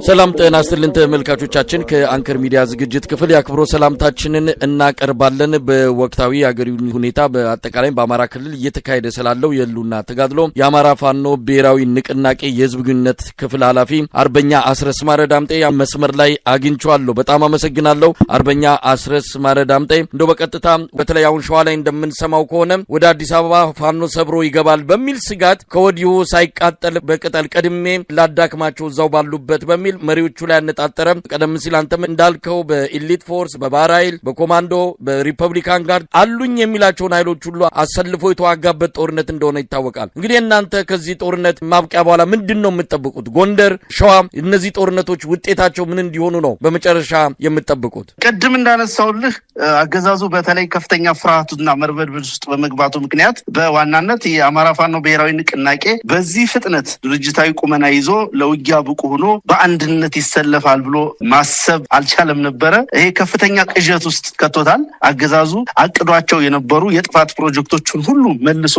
ሰላም ጤና ይስጥልን ተመልካቾቻችን ከአንከር ሚዲያ ዝግጅት ክፍል ያክብሮ ሰላምታችንን እናቀርባለን። በወቅታዊ የአገሪው ሁኔታ በአጠቃላይ በአማራ ክልል እየተካሄደ ስላለው የሉና ተጋድሎ የአማራ ፋኖ ብሔራዊ ንቅናቄ የህዝብ ግንኙነት ክፍል ኃላፊ አርበኛ አስረስ ማረ ዳምጤ መስመር ላይ አግኝቻለሁ። በጣም አመሰግናለሁ አርበኛ አስረስ ማረ ዳምጤ። እንደው በቀጥታ በተለይ አሁን ሸዋ ላይ እንደምንሰማው ከሆነ ወደ አዲስ አበባ ፋኖ ሰብሮ ይገባል በሚል ስጋት ከወዲሁ ሳይቃጠል በቅጠል ቀድሜ ላዳክማቸው እዛው ባሉበት በሚል መሪዎቹ ላይ ያነጣጠረ ቀደም ሲል አንተም እንዳልከው በኤሊት ፎርስ በባራይል በኮማንዶ በሪፐብሊካን ጋርድ አሉኝ የሚላቸውን ኃይሎች ሁሉ አሰልፎ የተዋጋበት ጦርነት እንደሆነ ይታወቃል። እንግዲህ እናንተ ከዚህ ጦርነት ማብቂያ በኋላ ምንድነው የምትጠብቁት? ጎንደር፣ ሸዋ እነዚህ ጦርነቶች ውጤታቸው ምን እንዲሆኑ ነው በመጨረሻ የምትጠብቁት? ቀድም እንዳነሳውልህ አገዛዙ በተለይ ከፍተኛ ፍርሃቱና መርበድበድ ውስጥ በመግባቱ ምክንያት በዋናነት የአማራ ፋኖ ብሔራዊ ንቅናቄ በዚህ ፍጥነት ድርጅታዊ ቁመና ይዞ ለውጊያ ብቁ ሆኖ በአንድነት ይሰለፋል ብሎ ማሰብ አልቻለም ነበረ። ይሄ ከፍተኛ ቅዠት ውስጥ ከቶታል። አገዛዙ አቅዷቸው የነበሩ የጥፋት ፕሮጀክቶችን ሁሉ መልሶ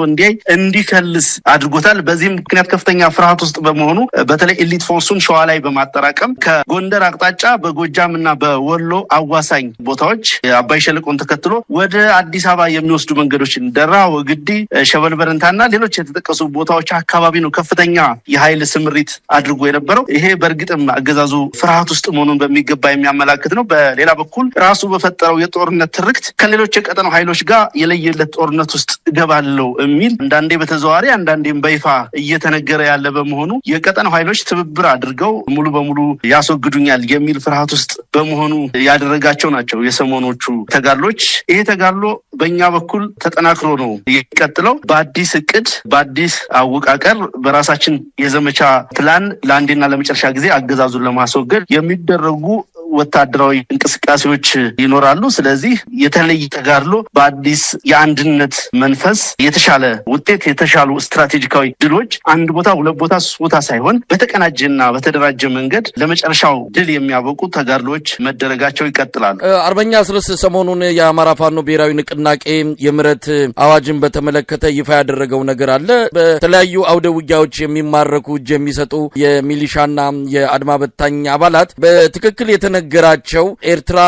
እንዲከልስ አድርጎታል። በዚህ ምክንያት ከፍተኛ ፍርሃት ውስጥ በመሆኑ በተለይ ኤሊት ፎርሱን ሸዋ ላይ በማጠራቀም ከጎንደር አቅጣጫ በጎጃምና በወሎ አዋሳኝ ቦታዎች አባይ ሸለቆን ተከትሎ ወደ አዲስ አበባ የሚወስዱ መንገዶችን ደራ፣ ወግዲ፣ ሸበልበረንታና ሌሎች የተጠቀሱ ቦታዎች አካባቢ ነው ከፍተኛ የኃይል ስምሪት አድርጎ የነበረው። ይሄ በእርግጥም አገዛዙ ፍርሃት ውስጥ መሆኑን በሚገባ የሚያመላክት ነው። በሌላ በኩል ራሱ በፈጠረው የጦርነት ትርክት ከሌሎች የቀጠናው ኃይሎች ጋር የለየለት ጦርነት ውስጥ እገባለሁ የሚል አንዳንዴ በተዘዋዋሪ አንዳንዴም በይፋ እየተነገረ ያለ በመሆኑ የቀጠናው ኃይሎች ትብብር አድርገው ሙሉ በሙሉ ያስወግዱኛል የሚል ፍርሃት ውስጥ በመሆኑ ያደረጋቸው ናቸው የሰሞኖቹ ተጋድሎች። ይሄ ተጋድሎ በእኛ በኩል ተጠናክሮ ነው የሚቀጥለው። በአዲስ እቅድ፣ በአዲስ አወቃቀር፣ በራሳችን የዘመቻ ፕላን ለአንዴና ለመጨረሻ ጊዜ አገዛዙን ለማስወገድ የሚደረጉ ወታደራዊ እንቅስቃሴዎች ይኖራሉ። ስለዚህ የተለየ ተጋድሎ በአዲስ የአንድነት መንፈስ የተሻለ ውጤት፣ የተሻሉ ስትራቴጂካዊ ድሎች አንድ ቦታ፣ ሁለት ቦታ፣ ሶስት ቦታ ሳይሆን በተቀናጀና በተደራጀ መንገድ ለመጨረሻው ድል የሚያበቁ ተጋድሎች መደረጋቸው ይቀጥላሉ። አርበኛ አስረስ ሰሞኑን የአማራ ፋኖ ብሔራዊ ንቅናቄ የምህረት አዋጅን በተመለከተ ይፋ ያደረገው ነገር አለ። በተለያዩ አውደ ውጊያዎች የሚማረኩ እጅ የሚሰጡ የሚሊሻና የአድማ በታኝ አባላት በትክክል ነገራቸው ኤርትራ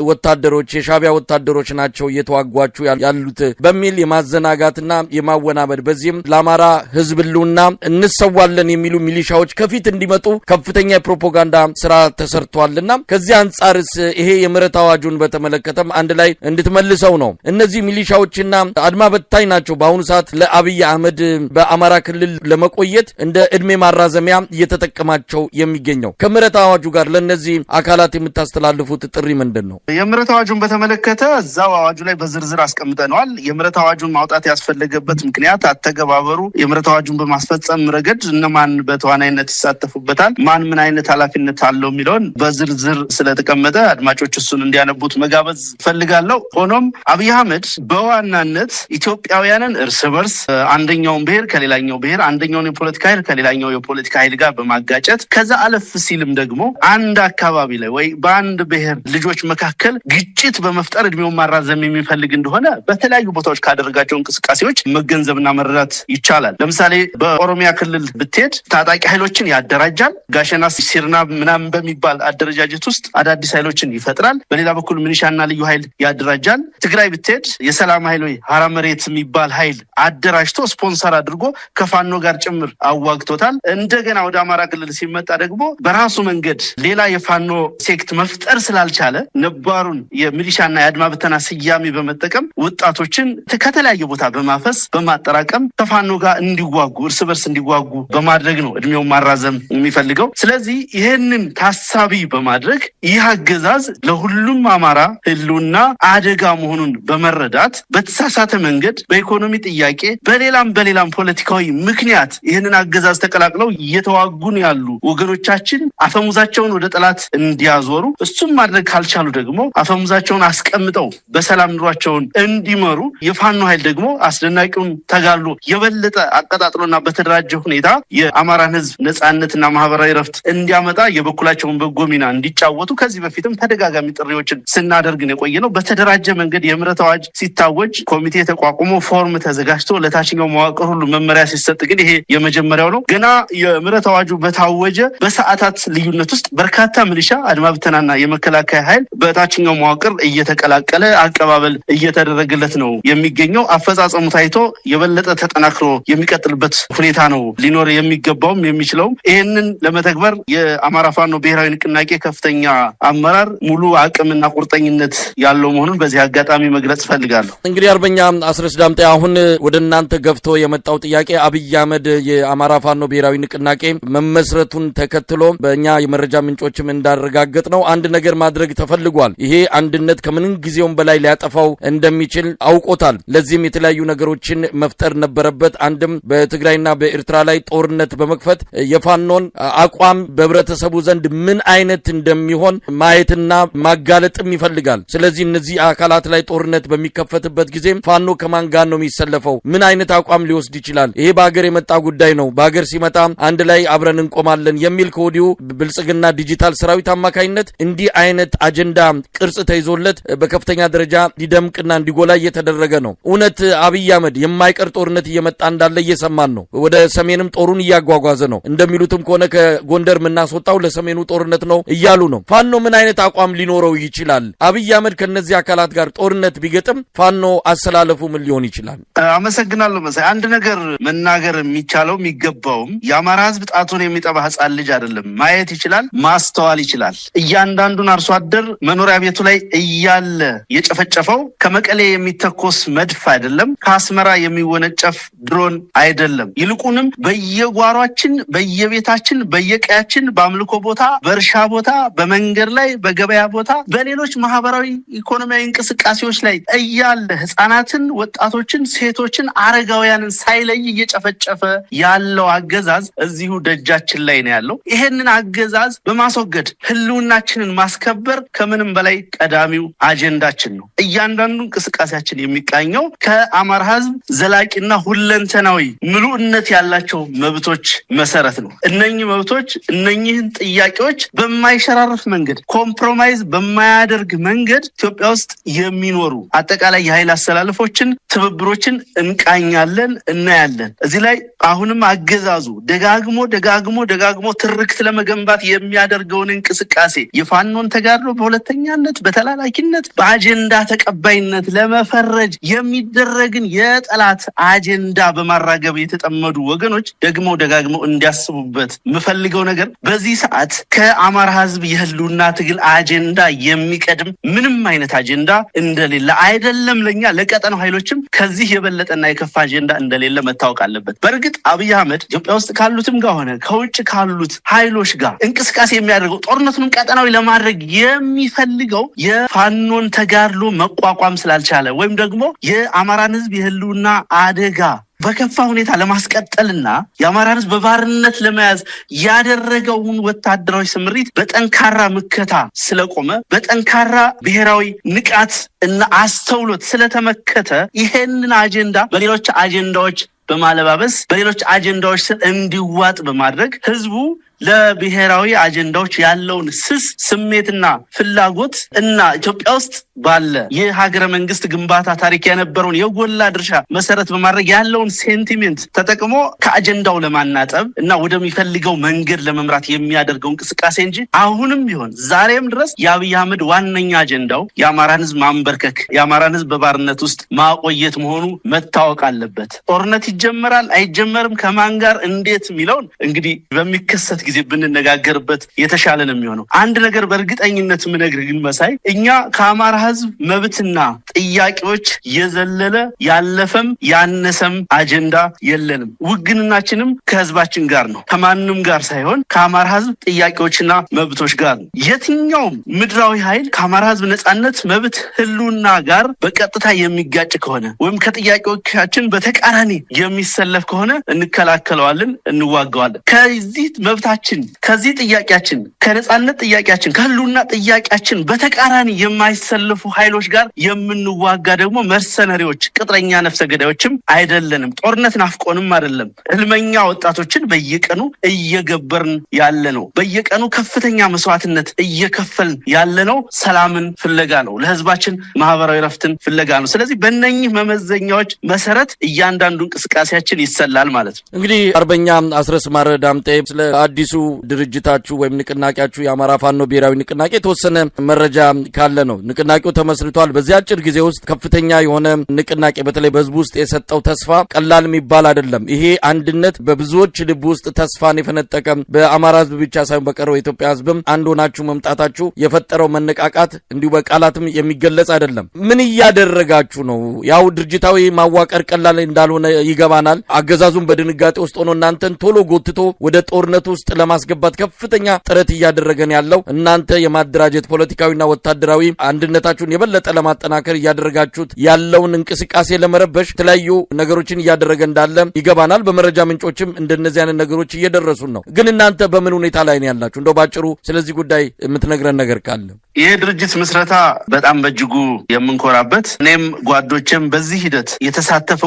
ወታደሮች የሻቢያ ወታደሮች ናቸው እየተዋጓቹ ያሉት በሚል የማዘናጋትና የማወናበድ በዚህም ለአማራ ህዝብ ሁሉና እንሰዋለን የሚሉ ሚሊሻዎች ከፊት እንዲመጡ ከፍተኛ የፕሮፓጋንዳ ስራ ተሰርቷልና ከዚህ አንጻርስ ይሄ የምህረት አዋጁን በተመለከተም አንድ ላይ እንድትመልሰው ነው። እነዚህ ሚሊሻዎችና አድማ በታኝ ናቸው በአሁኑ ሰዓት ለአብይ አህመድ በአማራ ክልል ለመቆየት እንደ እድሜ ማራዘሚያ እየተጠቀማቸው የሚገኘው። ከምህረት አዋጁ ጋር ለነዚህ አካላት የምታስተላልፉት ጥሪ ምንድነው? የምህረት አዋጁን በተመለከተ እዛው አዋጁ ላይ በዝርዝር አስቀምጠነዋል። የምህረት አዋጁን ማውጣት ያስፈለገበት ምክንያት አተገባበሩ፣ የምህረት አዋጁን በማስፈጸም ረገድ እነማን በተዋናይነት ይሳተፉበታል፣ ማን ምን አይነት ኃላፊነት አለው የሚለውን በዝርዝር ስለተቀመጠ አድማጮች እሱን እንዲያነቡት መጋበዝ ፈልጋለሁ። ሆኖም አብይ አህመድ በዋናነት ኢትዮጵያውያንን እርስ በርስ አንደኛውን ብሔር ከሌላኛው ብሔር፣ አንደኛውን የፖለቲካ ኃይል ከሌላኛው የፖለቲካ ኃይል ጋር በማጋጨት ከዛ አለፍ ሲልም ደግሞ አንድ አካባቢ ላይ ወይ በአንድ ብሔር ልጆች መካከል ግጭት በመፍጠር እድሜውን ማራዘም የሚፈልግ እንደሆነ በተለያዩ ቦታዎች ካደረጋቸው እንቅስቃሴዎች መገንዘብና መረዳት ይቻላል። ለምሳሌ በኦሮሚያ ክልል ብትሄድ ታጣቂ ኃይሎችን ያደራጃል። ጋሸና ሲርና ምናምን በሚባል አደረጃጀት ውስጥ አዳዲስ ኃይሎችን ይፈጥራል። በሌላ በኩል ሚሊሻና ልዩ ኃይል ያደራጃል። ትግራይ ብትሄድ የሰላም ኃይል ወይ ሀራ መሬት የሚባል ኃይል አደራጅቶ ስፖንሰር አድርጎ ከፋኖ ጋር ጭምር አዋግቶታል። እንደገና ወደ አማራ ክልል ሲመጣ ደግሞ በራሱ መንገድ ሌላ የፋኖ ሴክት መፍጠር ስላልቻለ ነባሩን የሚሊሻና የአድማ ብተና ስያሜ በመጠቀም ወጣቶችን ከተለያየ ቦታ በማፈስ በማጠራቀም ከፋኖ ጋር እንዲዋጉ እርስ በርስ እንዲዋጉ በማድረግ ነው እድሜውን ማራዘም የሚፈልገው። ስለዚህ ይህንን ታሳቢ በማድረግ ይህ አገዛዝ ለሁሉም አማራ ህልውና አደጋ መሆኑን በመረዳት በተሳሳተ መንገድ በኢኮኖሚ ጥያቄ በሌላም ፖለቲካዊ ምክንያት ይህንን አገዛዝ ተቀላቅለው እየተዋጉን ያሉ ወገኖቻችን አፈሙዛቸውን ወደ ጠላት እንዲያዞሩ እንዲዞሩ እሱም ማድረግ ካልቻሉ ደግሞ አፈሙዛቸውን አስቀምጠው በሰላም ኑሯቸውን እንዲመሩ የፋኖ ኃይል ደግሞ አስደናቂውን ተጋድሎ የበለጠ አቀጣጥሎና በተደራጀ ሁኔታ የአማራን ህዝብ ነጻነትና ማህበራዊ ረፍት እንዲያመጣ የበኩላቸውን በጎ ሚና እንዲጫወቱ ከዚህ በፊትም ተደጋጋሚ ጥሪዎችን ስናደርግ ነው የቆየነው። በተደራጀ መንገድ የምህረት አዋጅ ሲታወጅ ኮሚቴ ተቋቁሞ ፎርም ተዘጋጅቶ ለታችኛው መዋቅር ሁሉ መመሪያ ሲሰጥ ግን ይሄ የመጀመሪያው ነው። ገና የምህረት አዋጁ በታወጀ በሰዓታት ልዩነት ውስጥ በርካታ ሚሊሻ አድማ ብተናና የመከላከያ ኃይል በታችኛው መዋቅር እየተቀላቀለ አቀባበል እየተደረገለት ነው የሚገኘው። አፈጻጸሙ ታይቶ የበለጠ ተጠናክሮ የሚቀጥልበት ሁኔታ ነው ሊኖር የሚገባውም የሚችለውም። ይሄንን ለመተግበር የአማራ ፋኖ ብሔራዊ ንቅናቄ ከፍተኛ አመራር ሙሉ አቅምና ቁርጠኝነት ያለው መሆኑን በዚህ አጋጣሚ መግለጽ ፈልጋለሁ። እንግዲህ አርበኛ አስረስ ዳምጤ አሁን ወደ እናንተ ገፍቶ የመጣው ጥያቄ አብይ አህመድ የአማራ ፋኖ ብሔራዊ ንቅናቄ መመስረቱን ተከትሎ በእኛ የመረጃ ምንጮችም እንዳረጋገጥ ነው አንድ ነገር ማድረግ ተፈልጓል። ይሄ አንድነት ከምንም ጊዜውም በላይ ሊያጠፋው እንደሚችል አውቆታል። ለዚህም የተለያዩ ነገሮችን መፍጠር ነበረበት። አንድም በትግራይና በኤርትራ ላይ ጦርነት በመክፈት የፋኖን አቋም በህብረተሰቡ ዘንድ ምን አይነት እንደሚሆን ማየትና ማጋለጥም ይፈልጋል። ስለዚህ እነዚህ አካላት ላይ ጦርነት በሚከፈትበት ጊዜ ፋኖ ከማን ጋር ነው የሚሰለፈው? ምን አይነት አቋም ሊወስድ ይችላል? ይሄ በሀገር የመጣ ጉዳይ ነው። በሀገር ሲመጣ አንድ ላይ አብረን እንቆማለን የሚል ከወዲሁ ብልጽግና ዲጂታል ሰራዊት አማካኝነት እንዲህ አይነት አጀንዳ ቅርጽ ተይዞለት በከፍተኛ ደረጃ ሊደምቅና እንዲጎላ እየተደረገ ነው። እውነት አብይ አህመድ የማይቀር ጦርነት እየመጣ እንዳለ እየሰማን ነው። ወደ ሰሜንም ጦሩን እያጓጓዘ ነው። እንደሚሉትም ከሆነ ከጎንደር የምናስወጣው ለሰሜኑ ጦርነት ነው እያሉ ነው። ፋኖ ምን አይነት አቋም ሊኖረው ይችላል? አብይ አህመድ ከነዚህ አካላት ጋር ጦርነት ቢገጥም ፋኖ አሰላለፉ ምን ሊሆን ይችላል? አመሰግናለሁ መሳይ። አንድ ነገር መናገር የሚቻለው የሚገባውም የአማራ ህዝብ ጣቱን የሚጠባ ህጻን ልጅ አይደለም። ማየት ይችላል፣ ማስተዋል ይችላል። እያንዳንዱን አርሶ አደር መኖሪያ ቤቱ ላይ እያለ የጨፈጨፈው ከመቀሌ የሚተኮስ መድፍ አይደለም፣ ከአስመራ የሚወነጨፍ ድሮን አይደለም። ይልቁንም በየጓሯችን፣ በየቤታችን፣ በየቀያችን፣ በአምልኮ ቦታ፣ በእርሻ ቦታ፣ በመንገድ ላይ፣ በገበያ ቦታ፣ በሌሎች ማህበራዊ ኢኮኖሚያዊ እንቅስቃሴዎች ላይ እያለ ህፃናትን፣ ወጣቶችን፣ ሴቶችን፣ አረጋውያንን ሳይለይ እየጨፈጨፈ ያለው አገዛዝ እዚሁ ደጃችን ላይ ነው ያለው። ይሄንን አገዛዝ በማስወገድ ህልውናችንን ማስከበር ከምንም በላይ ቀዳሚው አጀንዳችን ነው። እያንዳንዱ እንቅስቃሴያችን የሚቃኘው ከአማራ ህዝብ ዘላቂና ሁለንተናዊ ምሉዕነት ያላቸው መብቶች መሰረት ነው። እነኚህ መብቶች እነኚህን ጥያቄዎች በማይሸራረፍ መንገድ ኮምፕሮማይዝ በማያደርግ መንገድ ኢትዮጵያ ውስጥ የሚኖሩ አጠቃላይ የኃይል አስተላለፎችን፣ ትብብሮችን እንቃኛለን፣ እናያለን። እዚህ ላይ አሁንም አገዛዙ ደጋግሞ ትርክት ለመገንባት የሚያደርገውን እንቅስቃሴ የፋኖን ተጋድሎ በሁለተኛነት በተላላኪነት በአጀንዳ ተቀባይነት ለመፈረጅ የሚደረግን የጠላት አጀንዳ በማራገብ የተጠመዱ ወገኖች ደጋግመው እንዲያስቡበት የምፈልገው ነገር በዚህ ሰዓት ከአማራ ህዝብ የህልውና ትግል አጀንዳ የሚቀድም ምንም አይነት አጀንዳ እንደሌለ አይደለም። ለኛ ለቀጠናው ኃይሎችም ከዚህ የበለጠና የከፋ አጀንዳ እንደሌለ መታወቅ አለበት። በእርግጥ አብይ አህመድ ኢትዮጵያ ውስጥ ካሉትም ጋር ሆነ ከውጭ ካሉት ኃይሎች ጋር እንቅስቃሴ የሚያደርገው ጦርነቱን ቀጠናዊ ለማድረግ የሚፈልገው የፋኖን ተጋድሎ መቋቋም ስላልቻለ ወይም ደግሞ የአማራን ህዝብ የህልውና አደጋ በከፋ ሁኔታ ለማስቀጠልና የአማራን ህዝብ በባርነት ለመያዝ ያደረገውን ወታደራዊ ስምሪት በጠንካራ ምከታ ስለቆመ በጠንካራ ብሔራዊ ንቃት እና አስተውሎት ስለተመከተ ይሄንን አጀንዳ በሌሎች አጀንዳዎች በማለባበስ በሌሎች አጀንዳዎች ስር እንዲዋጥ በማድረግ ህዝቡ ለብሔራዊ አጀንዳዎች ያለውን ስስ ስሜትና ፍላጎት እና ኢትዮጵያ ውስጥ ባለ የሀገረ መንግስት ግንባታ ታሪክ የነበረውን የጎላ ድርሻ መሰረት በማድረግ ያለውን ሴንቲሜንት ተጠቅሞ ከአጀንዳው ለማናጠብ እና ወደሚፈልገው መንገድ ለመምራት የሚያደርገው እንቅስቃሴ እንጂ አሁንም ቢሆን ዛሬም ድረስ የአብይ አህመድ ዋነኛ አጀንዳው የአማራን ህዝብ ማንበርከክ፣ የአማራን ህዝብ በባርነት ውስጥ ማቆየት መሆኑ መታወቅ አለበት። ጦርነት ይጀመራል አይጀመርም፣ ከማን ጋር እንዴት የሚለውን እንግዲህ በሚከሰት ጊዜ ብንነጋገርበት የተሻለ ነው የሚሆነው። አንድ ነገር በእርግጠኝነት ምነግርህ ግን መሳይ፣ እኛ ከአማራ ህዝብ መብትና ጥያቄዎች የዘለለ ያለፈም ያነሰም አጀንዳ የለንም። ውግንናችንም ከህዝባችን ጋር ነው፣ ከማንም ጋር ሳይሆን ከአማራ ህዝብ ጥያቄዎችና መብቶች ጋር ነው። የትኛውም ምድራዊ ኃይል ከአማራ ህዝብ ነጻነት መብት ህልውና ጋር በቀጥታ የሚጋጭ ከሆነ ወይም ከጥያቄዎቻችን በተቃራኒ የሚሰለፍ ከሆነ እንከላከለዋለን፣ እንዋጋዋለን። ከዚህ መብታችን ከዚህ ጥያቄያችን ከነጻነት ጥያቄያችን ከህልውና ጥያቄያችን በተቃራኒ የማይሰለፉ ኃይሎች ጋር የምንዋጋ ደግሞ መርሰነሪዎች ቅጥረኛ ነፍሰ ገዳዮችም አይደለንም። ጦርነት ናፍቆንም አይደለም። ህልመኛ ወጣቶችን በየቀኑ እየገበርን ያለነው በየቀኑ ከፍተኛ መስዋዕትነት እየከፈልን ያለነው ሰላምን ፍለጋ ነው፣ ለህዝባችን ማህበራዊ ረፍትን ፍለጋ ነው። ስለዚህ በእነኚህ መመዘኛዎች መሰረት እያንዳንዱ እንቅስቃሴያችን ይሰላል ማለት ነው። እንግዲህ አርበኛ አስረስ ማረ ዳምጤ ስለ አዲሱ ድርጅታችሁ ወይም ንቅናቄያችሁ የአማራ ፋኖ ብሔራዊ ንቅናቄ የተወሰነ መረጃ ካለ ነው። ንቅናቄው ተመስርቷል። በዚህ አጭር ጊዜ ውስጥ ከፍተኛ የሆነ ንቅናቄ በተለይ በህዝቡ ውስጥ የሰጠው ተስፋ ቀላል የሚባል አይደለም። ይሄ አንድነት በብዙዎች ልብ ውስጥ ተስፋን የፈነጠቀ በአማራ ህዝብ ብቻ ሳይሆን በቀረው የኢትዮጵያ ህዝብም አንድ ሆናችሁ መምጣታችሁ የፈጠረው መነቃቃት እንዲሁ በቃላትም የሚገለጽ አይደለም። ምን እያደረጋችሁ ነው? ያው ድርጅታዊ ማዋቀር ቀላል እንዳልሆነ ይገባናል። አገዛዙን በድንጋጤ ውስጥ ሆኖ እናንተን ቶሎ ጎትቶ ወደ ጦርነት ውስጥ ለማስገባት ከፍተኛ ጥረት እያደረገን ያለው እናንተ የማደራጀት ፖለቲካዊና ወታደራዊ አንድነታችሁን የበለጠ ለማጠናከር እያደረጋችሁት ያለውን እንቅስቃሴ ለመረበሽ የተለያዩ ነገሮችን እያደረገ እንዳለ ይገባናል። በመረጃ ምንጮችም እንደነዚህ አይነት ነገሮች እየደረሱን ነው። ግን እናንተ በምን ሁኔታ ላይ ነው ያላችሁ? እንደው ባጭሩ ስለዚህ ጉዳይ የምትነግረን ነገር ካለ። ይሄ ድርጅት ምስረታ በጣም በእጅጉ የምንኮራበት እኔም ጓዶችም በዚህ ሂደት የተሳተፈ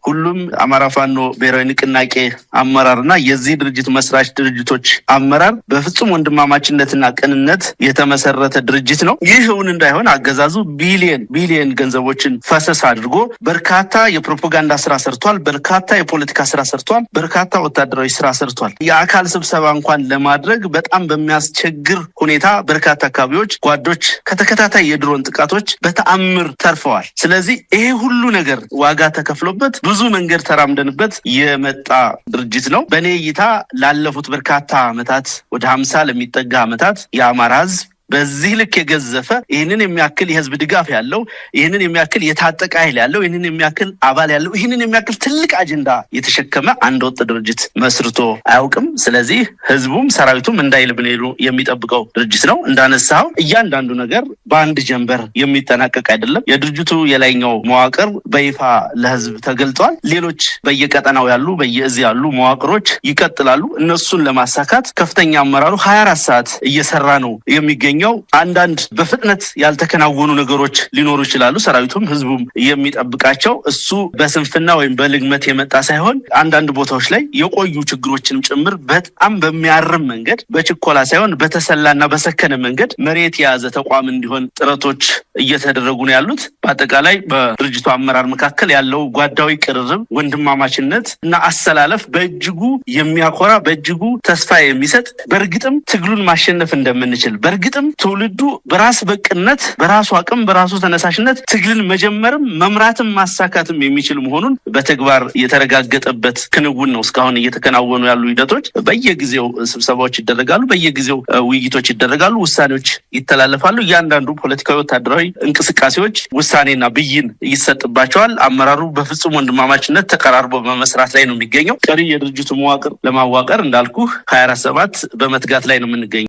ሁሉም አማራ ፋኖ ብሔራዊ ንቅናቄ አመራርና የዚህ ድርጅት መስራች ድርጅቶች አመራር በፍጹም ወንድማማችነትና ቅንነት የተመሰረተ ድርጅት ነው። ይህ እውን እንዳይሆን አገዛዙ ቢሊየን ገንዘቦችን ፈሰስ አድርጎ በርካታ የፕሮፓጋንዳ ስራ ሰርቷል፣ በርካታ የፖለቲካ ስራ ሰርቷል፣ በርካታ ወታደራዊ ስራ ሰርቷል። የአካል ስብሰባ እንኳን ለማድረግ በጣም በሚያስቸግር ሁኔታ በርካታ አካባቢዎች ጓዶች ከተከታታይ የድሮን ጥቃቶች በተአምር ተርፈዋል። ስለዚህ ይሄ ሁሉ ነገር ዋጋ ተከፍሎበት ብዙ መንገድ ተራምደንበት የመጣ ድርጅት ነው። በእኔ እይታ ላለፉት በርካታ ዓመታት ወደ 50 ለሚጠጋ ዓመታት የአማራ ህዝብ በዚህ ልክ የገዘፈ ይህንን የሚያክል የህዝብ ድጋፍ ያለው ይህንን የሚያክል የታጠቀ ኃይል ያለው ይህንን የሚያክል አባል ያለው ይህንን የሚያክል ትልቅ አጀንዳ የተሸከመ አንድ ወጥ ድርጅት መስርቶ አያውቅም። ስለዚህ ህዝቡም ሰራዊቱም እንዳይልብኔሉ የሚጠብቀው ድርጅት ነው። እንዳነሳው እያንዳንዱ ነገር በአንድ ጀንበር የሚጠናቀቅ አይደለም። የድርጅቱ የላይኛው መዋቅር በይፋ ለህዝብ ተገልጧል። ሌሎች በየቀጠናው ያሉ በየእዝ ያሉ መዋቅሮች ይቀጥላሉ። እነሱን ለማሳካት ከፍተኛ አመራሩ 24 ሰዓት እየሰራ ነው የሚገኝ አንዳንድ በፍጥነት ያልተከናወኑ ነገሮች ሊኖሩ ይችላሉ። ሰራዊቱም ህዝቡም የሚጠብቃቸው እሱ በስንፍና ወይም በልግመት የመጣ ሳይሆን አንዳንድ ቦታዎች ላይ የቆዩ ችግሮችንም ጭምር በጣም በሚያርም መንገድ በችኮላ ሳይሆን በተሰላና በሰከነ መንገድ መሬት የያዘ ተቋም እንዲሆን ጥረቶች እየተደረጉ ነው ያሉት። በአጠቃላይ በድርጅቱ አመራር መካከል ያለው ጓዳዊ ቅርርብ፣ ወንድማማችነት እና አሰላለፍ በእጅጉ የሚያኮራ በእጅጉ ተስፋ የሚሰጥ በእርግጥም ትግሉን ማሸነፍ እንደምንችል በእርግጥም ትውልዱ በራስ በቅነት በራሱ አቅም በራሱ ተነሳሽነት ትግልን መጀመርም መምራትም ማሳካትም የሚችል መሆኑን በተግባር የተረጋገጠበት ክንውን ነው። እስካሁን እየተከናወኑ ያሉ ሂደቶች በየጊዜው ስብሰባዎች ይደረጋሉ፣ በየጊዜው ውይይቶች ይደረጋሉ፣ ውሳኔዎች ይተላለፋሉ። እያንዳንዱ ፖለቲካዊ ወታደራዊ እንቅስቃሴዎች ውሳኔና ብይን ይሰጥባቸዋል። አመራሩ በፍጹም ወንድማማችነት ተቀራርቦ በመስራት ላይ ነው የሚገኘው። ቀሪ የድርጅቱ መዋቅር ለማዋቀር እንዳልኩ 24/7 በመትጋት ላይ ነው የምንገኘው።